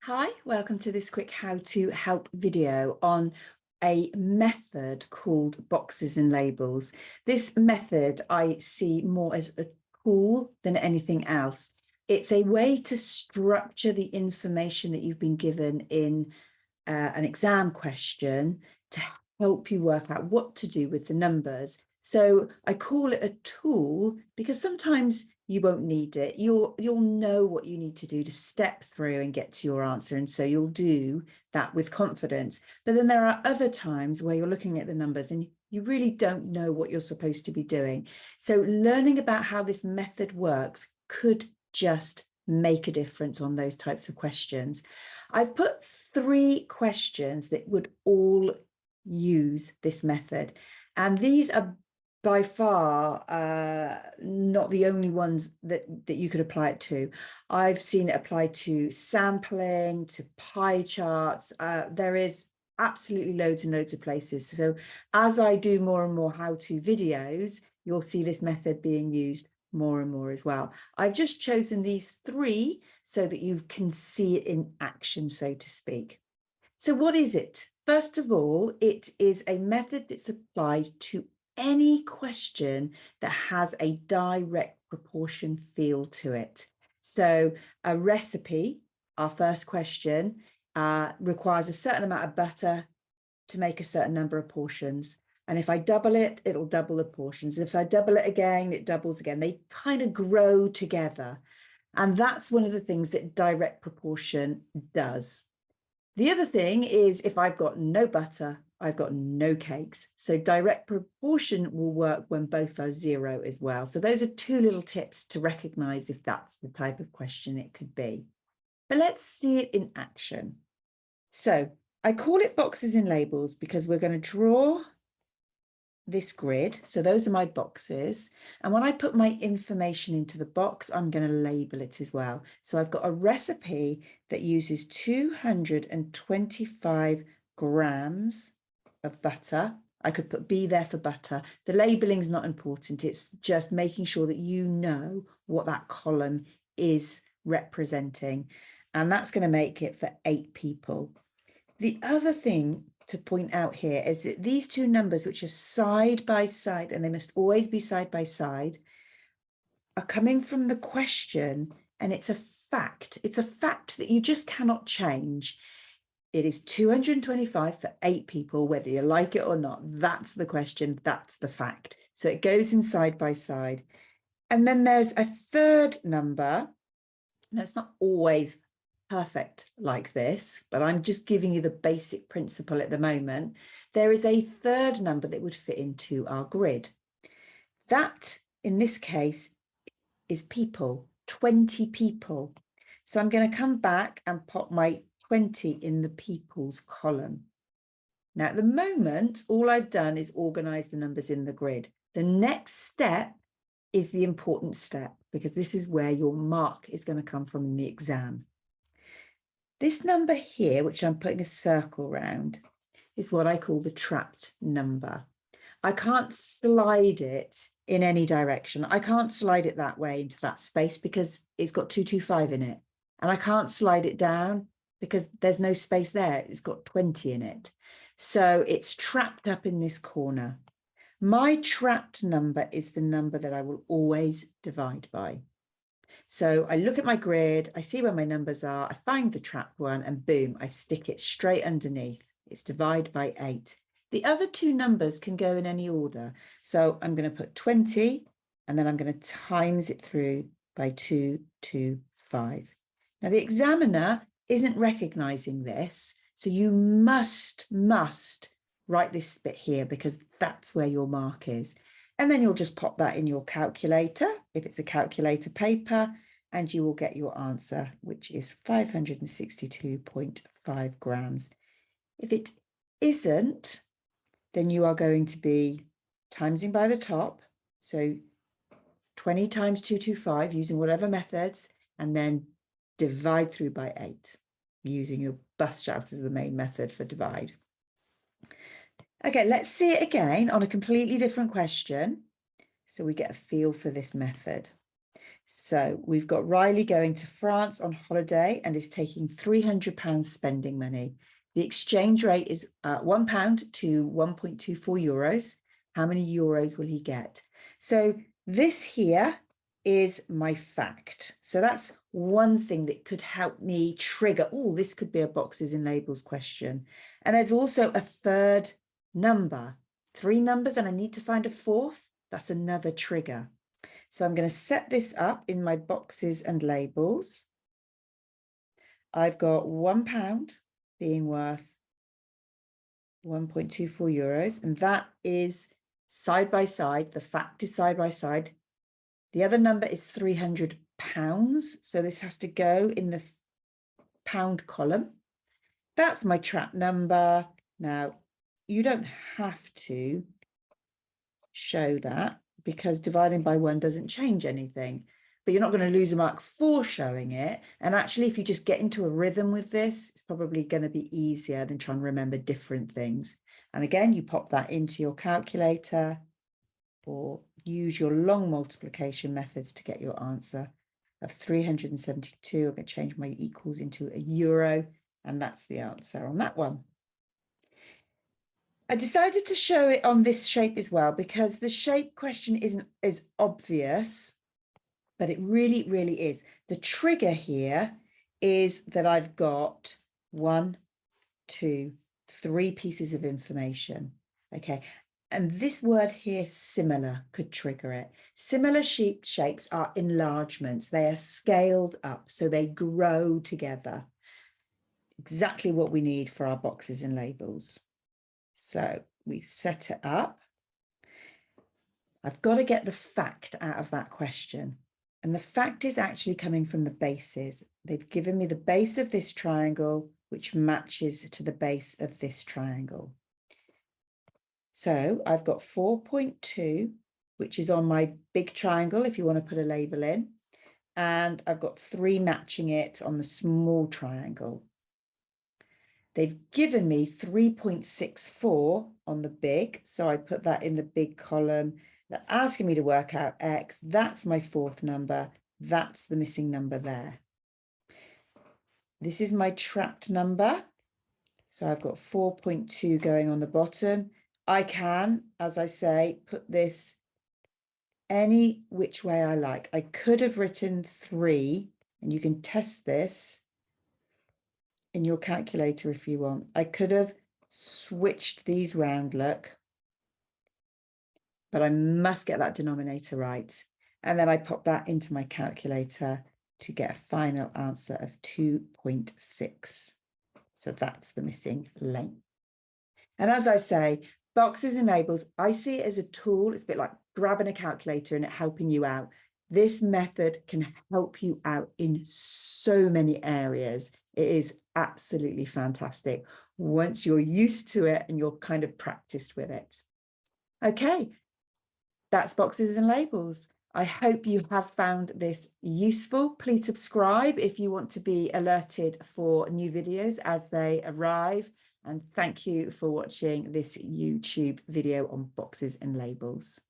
Hi, welcome to this quick how to help video on a method called boxes and labels. This method I see more as a tool than anything else. It's a way to structure the information that you've been given in an exam question to help you work out what to do with the numbers. So I call it a tool because sometimes you won't need it. You'll know what you need to do to step through and get to your answer. And so you'll do that with confidence. But then there are other times where you're looking at the numbers and you really don't know what you're supposed to be doing. So learning about how this method works could just make a difference on those types of questions. I've put 3 questions that would all use this method. And these are by far not the only ones that you could apply it to. I've seen it applied to sampling, to pie charts. There is absolutely loads and loads of places. So as I do more and more how-to videos, you'll see this method being used more and more as well. I've just chosen these 3 so that you can see it in action, so to speak. So what is it? First of all, it is a method that's applied to any question that has a direct proportion feel to it. So a recipe, our first question, requires a certain amount of butter to make a certain number of portions. And if I double it, it'll double the portions. If I double it again, it doubles again. They kind of grow together. And that's one of the things that direct proportion does. The other thing is if I've got no butter, I've got no cakes. So direct proportion will work when both are 0 as well. So those are 2 little tips to recognize if that's the type of question it could be. But let's see it in action. So I call it boxes and labels because we're going to draw this grid. So those are my boxes. And when I put my information into the box, I'm going to label it as well. So I've got a recipe that uses 225 grams of butter. I could put B there for butter. The labeling is not important. It's just making sure that you know what that column is representing. And that's going to make it for 8 people. The other thing to point out here is that these 2 numbers, which are side by side, and they must always be side by side, are coming from the question, and it's a fact. It's a fact that you just cannot change. It is 225 for 8 people, whether you like it or not. That's the question. That's the fact. So it goes in side by side. And then there's a third number. Now, it's not always perfect like this, but I'm just giving you the basic principle at the moment. There is a third number that would fit into our grid. That, in this case, is people, 20 people. So I'm going to come back and pop my 20 in the people's column. Now, at the moment, all I've done is organize the numbers in the grid. The next step is the important step, because this is where your mark is going to come from in the exam. This number here, which I'm putting a circle around, is what I call the trapped number. I can't slide it in any direction. I can't slide it that way into that space because it's got 225 in it. And I can't slide it down because there's no space there. It's got 20 in it. So it's trapped up in this corner. My trapped number is the number that I will always divide by. So I look at my grid, I see where my numbers are, I find the trapped one, and boom, I stick it straight underneath. It's divide by 8. The other 2 numbers can go in any order. So I'm going to put 20, and then I'm going to times it through by 225. Now the examiner isn't recognizing this, so you must write this bit here because that's where your mark is. And then you'll just pop that in your calculator, if it's a calculator paper, and you will get your answer, which is 562.5 grams. If it isn't, then you are going to be timesing by the top. So 20 times 225 using whatever methods, and then divide through by 8 using your bust out as the main method for divide. Okay, let's see it again on a completely different question so we get a feel for this method. So we've got Riley going to France on holiday and is taking £300 spending money. The exchange rate is £1 to 1.24 euros. How many euros will he get? So this here is my fact. So that's one thing that could help me trigger, oh, this could be a boxes and labels question. And there's also a third number, 3 numbers, and I need to find a fourth. That's another trigger. So I'm going to set this up in my boxes and labels. I've got £1 being worth 1.24 euros, and that is side by side. The fact is side by side. The other number is £300. So this has to go in the pound column. That's my trap number. Now, you don't have to show that because dividing by 1 doesn't change anything, but you're not going to lose a mark for showing it. And actually, if you just get into a rhythm with this, it's probably going to be easier than trying to remember different things. And again, you pop that into your calculator or use your long multiplication methods to get your answer of 372. I'm going to change my equals into a euro, and that's the answer on that one. I decided to show it on this shape as well because the shape question isn't as obvious, but it really, really is. The trigger here is that I've got 1, 2, 3 pieces of information. Okay. And this word here, similar, could trigger it. Similar shapes are enlargements. They are scaled up, so they grow together. Exactly what we need for our boxes and labels. So we set it up. I've got to get the fact out of that question. And the fact is actually coming from the bases. They've given me the base of this triangle, which matches to the base of this triangle. So I've got 4.2, which is on my big triangle, if you want to put a label in. And I've got 3 matching it on the small triangle. They've given me 3.64 on the big, so I put that in the big column. They're asking me to work out X. That's my 4th number. That's the missing number there. This is my trapped number. So I've got 4.2 going on the bottom. I can, as I say, put this any which way I like. I could have written 3, and you can test this in your calculator if you want. I could have switched these round, look, but I must get that denominator right. And then I pop that into my calculator to get a final answer of 2.6. So that's the missing length. And as I say, boxes and labels, I see it as a tool. It's a bit like grabbing a calculator and it helping you out. This method can help you out in so many areas. It is absolutely fantastic once you're used to it and you're kind of practiced with it. Okay, that's boxes and labels. I hope you have found this useful. Please subscribe if you want to be alerted for new videos as they arrive. And thank you for watching this YouTube video on boxes and labels.